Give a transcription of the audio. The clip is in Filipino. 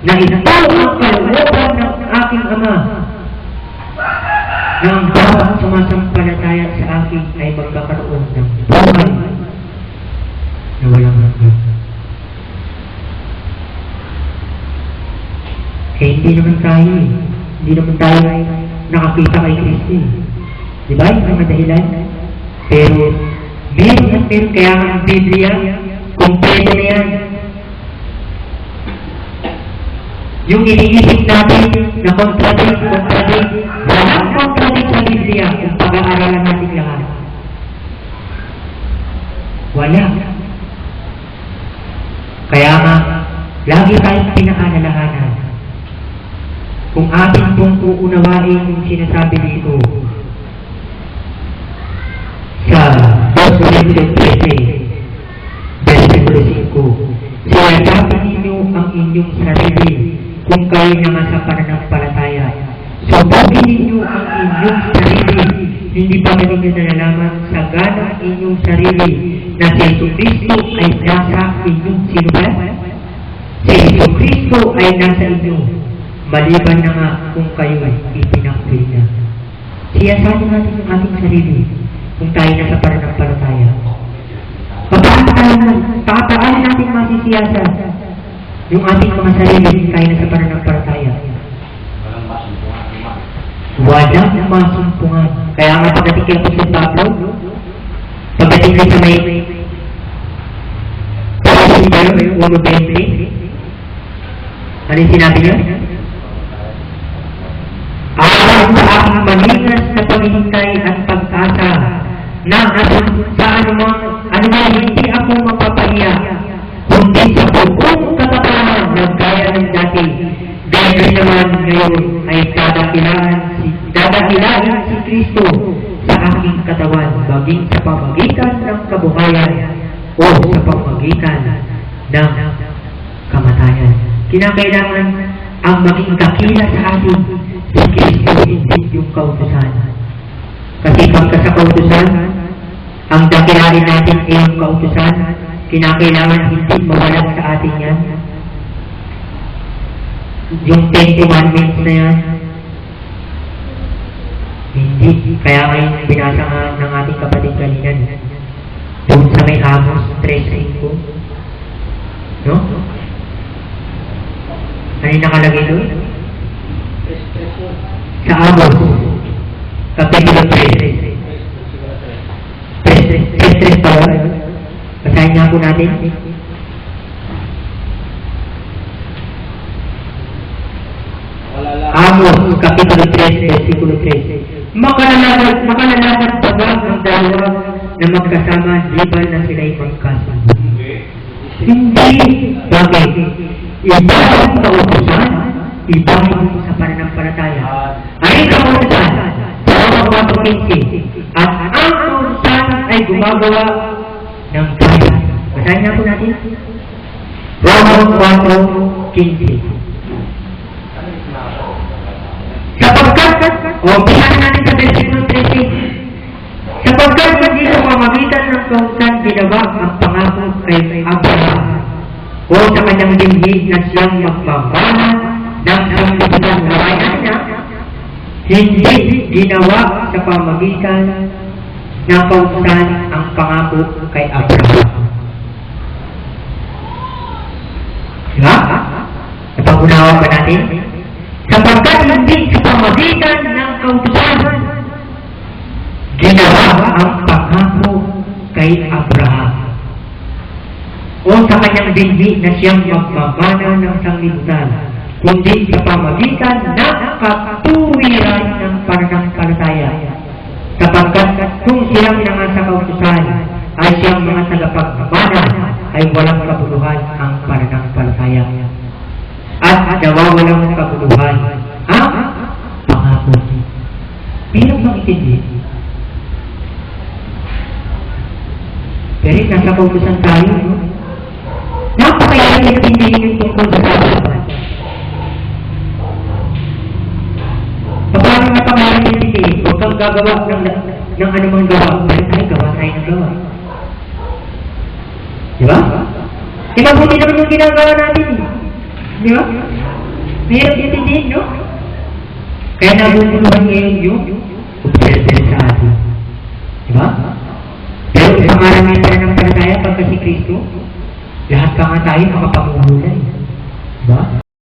na ito ang kalooban ng aking Ama, na ang bawat sumasampalataya sa akin ay magkakaroon ng buhay na walang hanggan. Eh, hindi naman tayo nakakita kay Kristo. Di ba? Yung mga dahilan. Pero, meron at meron. Kaya nga ang Biblia, kumpleto na yan. Yung iniisip natin na contradict, walang contradict sa Biblia kung pag-aaralan natin lahat. Wala. Kaya nga, lagi tayong pinaalalahanan. Kung atin pong uunawain yung sinasabi dito sa 2 Corinthians 13, versikulo 5, sinasabi ninyo ang inyong sarili kung kayo naman sa pananampalataya. Subukin ninyo ang inyong sarili, hindi pa ninyo nalalaman sa ganang inyong sarili na si Jesucristo ay nasa inyong sinubat? Si Jesucristo ay nasa inyo. Maliban na nga kung kayo ay ipinakpil niya. Siyasatin natin yung ating sarili kung tayo nasa pananampalataya. Paano natin masisiyasat yung ating mga sarili kung tayo nasa pananampalataya? Walang masumpungan. Kaya nga pagdating kayo sa Pablo, pagdating kayo sa may Pagdating 1:20, ano yung sinabi niya? Ayon sa aking malingas na paghihintay at pag-asa na sa anumang hindi ako mapapahiya, kundi sa buong katapangan na gaya ng dati. Gaya naman ngayon ay dadakilain si Kristo sa aking katawan, maging sa pamagitan ng kabuhayan o sa pamagitan ng kamatayan. Kinakailangan ang maging dakila sa atin si Kristo, hindi yung kautusan. Kasi pagka sa kautusan, ang dakilain natin ay yung kautusan, kinakailangan hindi mawala sa atin yan. Yung 10 Commandments na yan, hindi. Kaya ngayon binasa nga ng ating kapatid kanina, doon sa may Amos 3:5, no? Ano yung nakalagay doon? Sa Amos, Kapitulo 3. 3 pa ba? Basahin nga po natin. Amos, Kapitulo 3, versikulo 3. Makalalakad pa ba ang dalawa na magkasama liban na sila'y magkasundo? Hindi. Bakit? Iba ang kautusan, iba ang sa pananampalataya. Ay kautusan sa mga provinsi, at ang kautusan ay gumagawa ng kaya. Basahin na po natin. Romans 4:15. Sapagkat, umpisahan natin sa versikulo 13. Sapagkat hindi sa pamamagitan ng kautusan ginawa ang pangako kay Abraham o sa kanyang dinhi na siyang magpapala ng sanglibutan na bayan niya, hindi ginawa sa pamamagitan ng kautusan ang pangako kay Abraham. Diba? Napagunawa ba natin? Sapagkat hindi sa pamamagitan ng kautusan ginawa ang pangako kay Abraham o sa kanyang binhi na siyang magmamana ng sanglibutan, kundi sa pamamagitan ng katuwiran ng pananampalataya. Sapagkat kung silang naman sa kautusan ay siyang mga tagapagmamana, ay walang kabuluhan ang pananampalataya. At nawawalang kabuluhan ang pangako. Bilang makikindi, pero nasa kautusan tayo, no? Napakayari na pinilingin tungkol sa kautusan. Paano napakayari na pinilingin? Huwag kang gagawa ng anumang gawa. Balik tayo, gawa tayo ng gawa. Diba? Mabuti naman yung ginagawa natin. Diba? Mahirap intindihin, no? Kaya naguguluhan ngayon yung presensado. Diba? Pero sa maraming pananampalataya, pagka si Kristo, lahat ka nga tayo makapanguhulay. Diba?